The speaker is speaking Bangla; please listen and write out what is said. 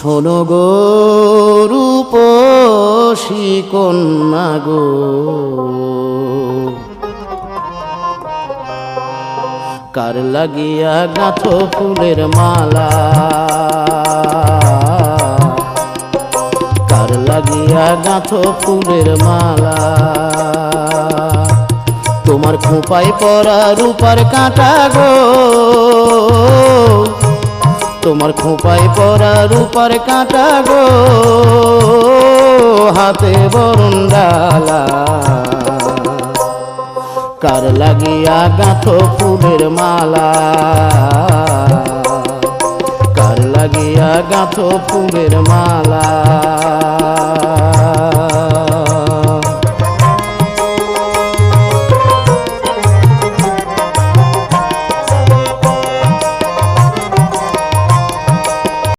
শোনো গো রূপসী কন্যা গো, কার লাগিয়া গাঁথো ফুলের মালা, কার লাগিয়া গাঁথো ফুলের মালা। তোমার খোঁপায় পরা রূপার কাঁটা গো, তোমার খোঁপায় পরা রূপার কাঁটা গো, হাতে বরণ ডালা, কার লাগিয়া গাঁথো ফুলের মালা, কার লাগিয়া গাঁথো ফুলের মালা।